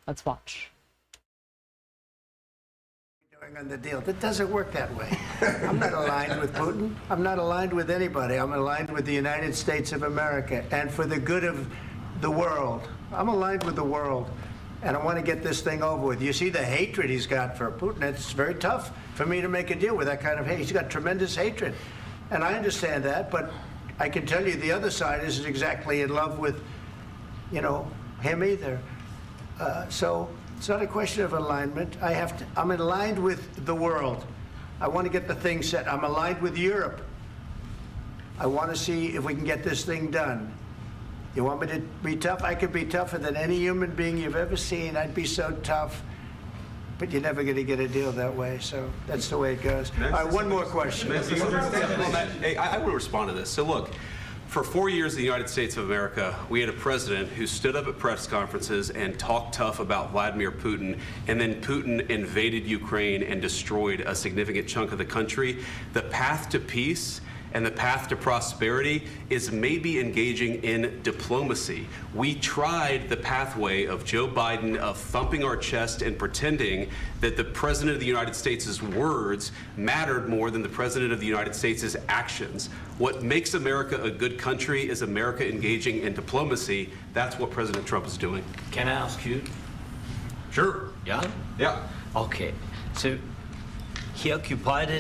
Let's watch. On the deal. That doesn't work that way. I'm not aligned with Putin. I'm not aligned with anybody. I'm aligned with the United States of America and for the good of the world. I'm aligned with the world, and I want to get this thing over with. You see the hatred he's got for Putin. It's very tough for me to make a deal with that kind of hate. He's got tremendous hatred, and I understand that, but I can tell you the other side isn't exactly in love with, you know, him either. So it's not a question of alignment. I'm aligned with the world. I want to get the thing set. I'm aligned with Europe. I want to see if we can get this thing done. You want me to be tough? I could be tougher than any human being you've ever seen. I'd be so tough. But you're never going to get a deal that way. So that's the way it goes. All right, one more question. Hey, I will respond to this. So look, for 4 years in the United States of America, we had a president who stood up at press conferences and talked tough about Vladimir Putin, and then Putin invaded Ukraine and destroyed a significant chunk of the country. The path to peace and the path to prosperity is maybe engaging in diplomacy. We tried the pathway of Joe Biden of thumping our chest and pretending that the President of the United States' words mattered more than the President of the United States' actions. What makes America a good country is America engaging in diplomacy. That's what President Trump is doing. Can I ask you? Sure. Yeah? Yeah. Okay. So he occupied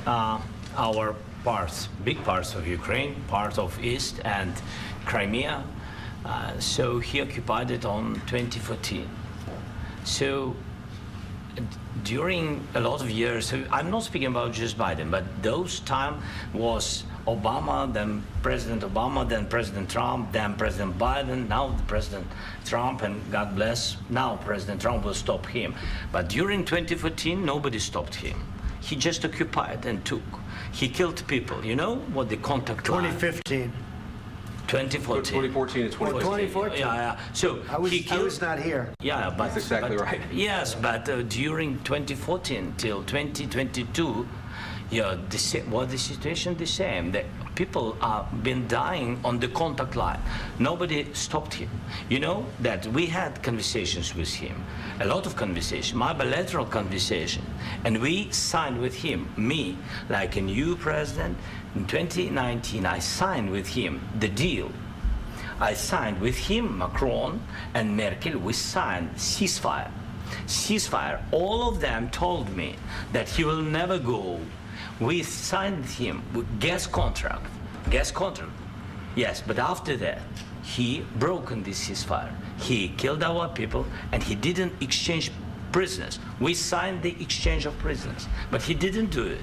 our parts, big parts of Ukraine, part of East and Crimea. So he occupied it on 2014. So during a lot of years, so I'm not speaking about just Biden, but those time was Obama, then President Obama, then President Trump, then President Biden, now the President Trump, and God bless, now President Trump will stop him. But during 2014, nobody stopped him. He just occupied and took. He killed people. You know what the contact line? 2015. 2014. 2014 and 2014. 2014. Yeah. So I was not here. Yeah, but that's exactly right. Yes, but during 2014 till 2022, yeah, the situation the same. The people have been dying on the contact line. Nobody stopped him. You know that we had conversations with him, a lot of conversation, my bilateral conversation, and we signed with him, me, like a new president. In 2019, I signed with him the deal. I signed with him, Macron and Merkel, we signed ceasefire. Ceasefire, all of them told me that he will never go. We signed with him with gas contract, yes, but after that, he broken this ceasefire. He killed our people and he didn't exchange prisoners. We signed the exchange of prisoners, but he didn't do it.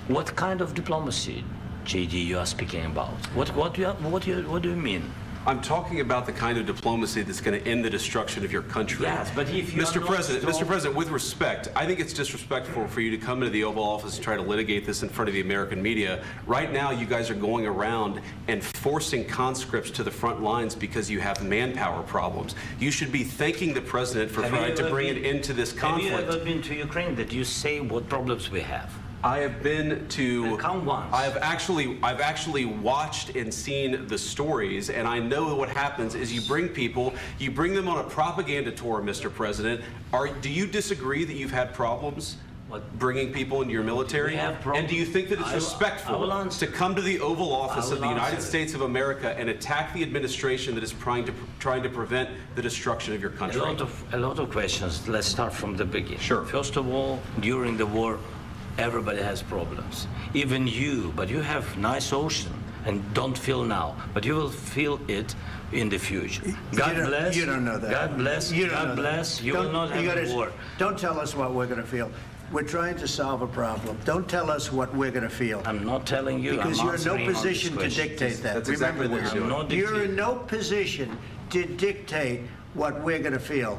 What kind of diplomacy, JD, you are speaking about? What do you mean? I'm talking about the kind of diplomacy that's going to end the destruction of your country. Yes, but if you Mr. President, with respect, I think it's disrespectful for you to come into the Oval Office and try to litigate this in front of the American media. Right now, you guys are going around and forcing conscripts to the front lines because you have manpower problems. You should be thanking the President for trying to bring it into this conflict. Have you ever been to Ukraine that you say what problems we have? I have been to. Count once. I've actually watched and seen the stories, and I know what happens is you bring them on a propaganda tour, Mr. President. Do you disagree that you've had problems bringing people into your military? And do you think that it's respectful to come to the Oval Office of the United States of America and attack the administration that is trying to prevent the destruction of your country? A lot of questions. Let's start from the beginning. Sure. First of all, during the war, everybody has problems, even you, but you have nice ocean and don't feel now, but you will feel it in the future. God bless. You don't know that. God bless. God bless. You will not have a war. Don't tell us what we're going to feel. We're trying to solve a problem. Don't tell us what we're going to feel. I'm not telling you. Because you're in no position to dictate that. That's exactly what you're doing. You're in no position to dictate what we're going to feel.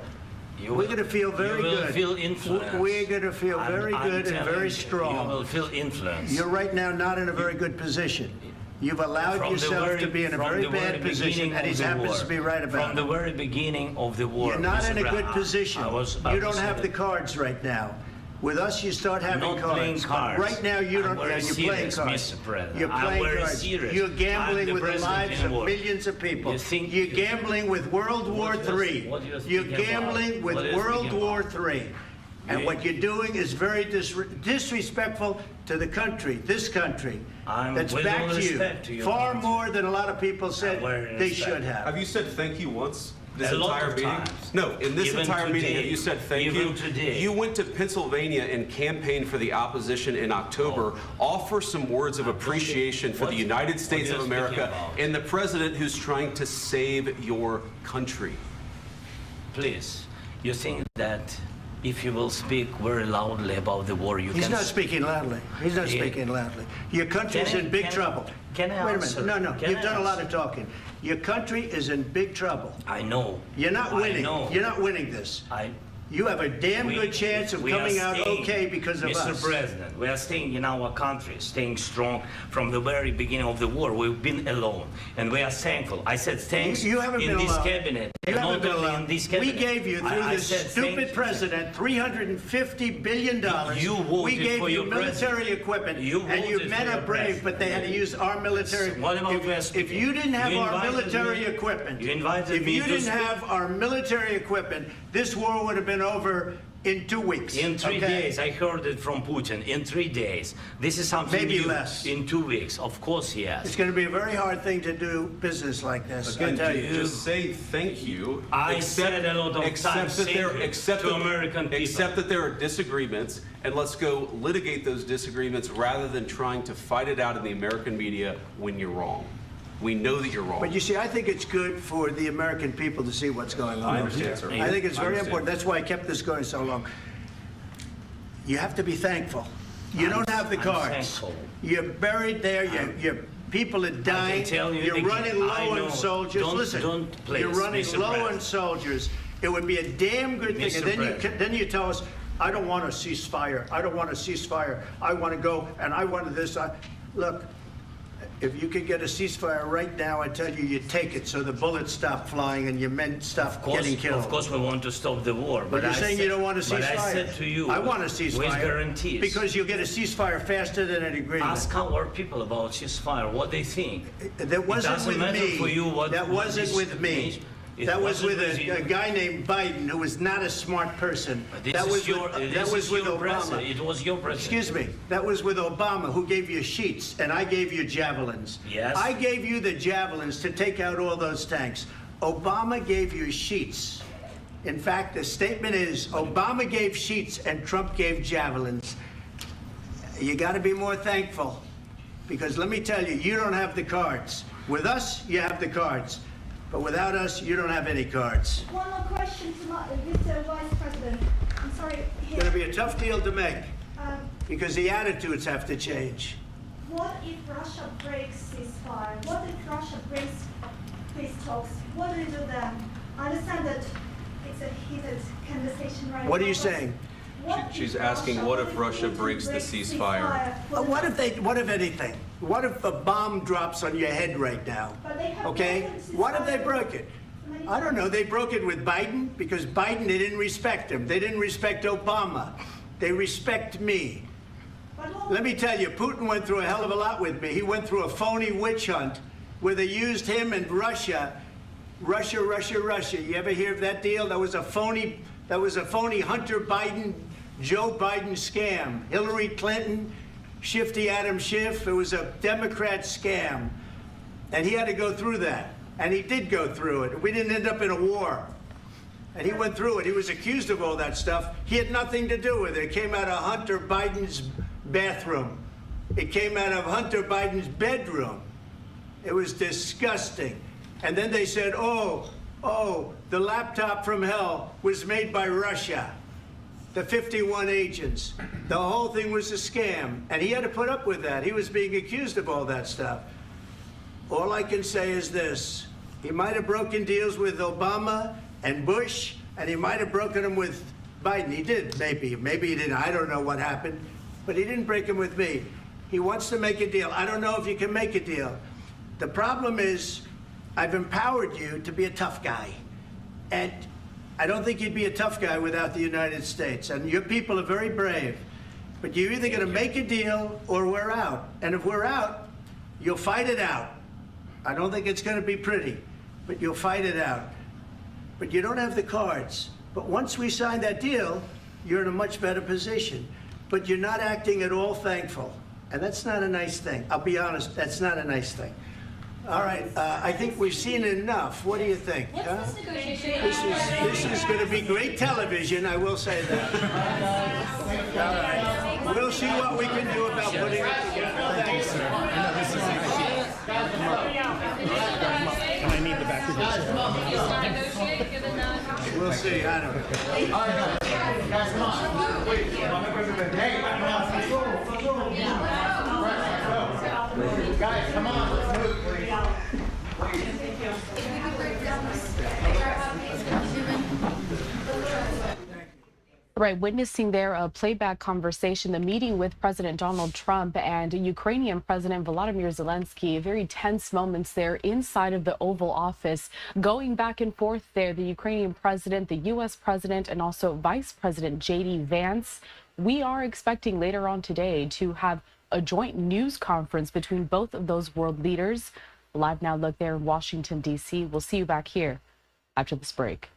We're going to feel very good. You will feel influence. We're going to feel very good and very strong. You will feel influence. You're right now not in a very good position. You've allowed yourself to be in a very bad position, and he happens to be right about it. From the very beginning of the war. You're not in a good position. You don't have the cards right now. With us, you start having Not cards. playing cards. Right now, you don't. I'm very You're playing serious, cards. Mr. President. You're I'm playing very cards. serious. You're I'm gambling the with the president lives in of war. millions of people. You think You're you- gambling with World War What you're- III. what you're You're speaking gambling about? with What you're World speaking War about? III. And You- what you're doing is very disrespectful to the country, this country, I'm that's with all back to respect to you, your far country. more than a lot of people said very they respect. should have. Have you said thank you once this A lot entire of meeting? times. No, in this Even entire meeting, have today. you said thank Even you? today. You went to Pennsylvania and campaigned for the opposition in October. Offer some words of appreciation for the What- United what States you're of speaking America about. and the president who's trying to save your country. Please, you think that if you will speak very loudly about the war, you He's can... not speaking loudly. He's not Yeah. speaking loudly. Your country's Can I- in big can I- trouble. can I Wait a answer? minute. No, Can you've I done a lot answer? of talking. Your country is in big trouble. I know. You're not winning. I know. You're not winning this. You have a damn We- good chance of we are coming out staying, okay because of Mr. us. President, we are staying in our country, staying strong from the very beginning of the war. We've been alone, and we are thankful. I said thanks You haven't in been this alone. cabinet. You and haven't not been only alone. in this We cabinet. gave you, through I this said stupid thank- president, $350 billion. You voted we gave for you your military president. equipment, You and you voted men for are your brave, but they had to use our military. What about if, West if you didn't have You our invited military me- equipment, you invited if me you to didn't speak. have our military equipment, this war would have been over in 2 weeks. In 3 okay? days, I heard it from Putin. In 3 days, this is something Maybe new. less. In 2 weeks, of course, yes. It's going to be a very hard thing to do business like this. I Again, tell you. just say thank you. I said a lot of accept times that thank there, you accept to that- American people. Accept that there are disagreements, and let's go litigate those disagreements rather than trying to fight it out in the American media when you're wrong. We know that you're wrong. But you see, I think it's good for the American people to see what's going on. I understand, sir. I think it's I very understand. important. That's why I kept this going so long. You have to be thankful. You don't have the I'm cards. thankful. You're buried there. Your people are dying. tell you You're again, running I low know. on soldiers. Don't- Listen, don't please, you're running Mr. low on President. soldiers. It would be a damn good thing. Mr. And then President. then you tell us, I don't want a ceasefire. I don't want a ceasefire. I want to go and I want this. Look. If you could get a ceasefire right now, I tell you, you take it so the bullets stop flying and your men stop getting killed. Of course, we want to stop the war. But you're I saying said- you don't want a ceasefire. But I said to you, I want a ceasefire. with guarantees. Because you'll get a ceasefire faster than an agreement. Ask our people about ceasefire, what they think. That wasn't doesn't with matter me. for you what- That what wasn't this with me. means. It That was with wasn't with you. a guy named Biden who was not a smart person. This That is was your, with, this that was is with your Obama. president. It was your president. Excuse me. That was with Obama, who gave you sheets, and I gave you javelins. Yes. I gave you the javelins to take out all those tanks. Obama gave you sheets. In fact, the statement is Obama gave sheets and Trump gave javelins. You got to be more thankful, because let me tell you, you don't have the cards. With us, you have the cards. But without us, you don't have any cards. One more question to Mr. Vice President. I'm sorry. It's going to be a tough deal to make, Um, because the attitudes have to change. what if Russia breaks ceasefire? What if Russia breaks peace talks? What do you do then? I understand that it's a heated conversation right now. What are you but saying? what She's if asking, what if Russia Putin breaks the breaks ceasefire? What if anything? What if a bomb drops on your head right now? But they have Okay? broken ceasefire. What if they broke it? I don't know. They broke it with Biden because Biden, they didn't respect him. They didn't respect Obama. They respect me. But what- Let me tell you, Putin went through a hell of a lot with me. He went through a phony witch hunt where they used him and Russia. Russia. You ever hear of that deal? That was a phony Hunter Biden, Joe Biden scam. Hillary Clinton, Shifty Adam Schiff. It was a Democrat scam. And he had to go through that. And he did go through it. We didn't end up in a war. And he went through it. He was accused of all that stuff. He had nothing to do with it. It came out of Hunter Biden's bathroom. It came out of Hunter Biden's bedroom. It was disgusting. And then they said, oh, the laptop from hell was made by Russia. The 51 agents. The whole thing was a scam. And he had to put up with that. He was being accused of all that stuff. All I can say is this. He might have broken deals with Obama and Bush, and he might have broken them with Biden. He did, maybe. Maybe he didn't. I don't know what happened. But he didn't break them with me. He wants to make a deal. I don't know if you can make a deal. The problem is, I've empowered you to be a tough guy. And I don't think you'd be a tough guy without the United States. And your people are very brave. But you're either going to make a deal or we're out. And if we're out, you'll fight it out. I don't think it's going to be pretty, but you'll fight it out. But you don't have the cards. But once we sign that deal, you're in a much better position. But you're not acting at all thankful. And that's not a nice thing. I'll be honest, that's not a nice thing. All right, I think we've seen enough. What do you think? Huh? This is going to be great television, I will say that. All right. We'll see what we can do about putting it together. Thank you, sir. I need the back of your We'll see. I don't know. Guys, come on, let's move, please. Right, witnessing there a playback conversation, the meeting with President Donald Trump and Ukrainian President Volodymyr Zelensky, very tense moments there inside of the Oval Office, going back and forth there, the Ukrainian president, the U.S. president, and also Vice President J.D. Vance. We are expecting later on today to have a joint news conference between both of those world leaders. Live now look there in Washington, D.C. We'll see you back here after this break.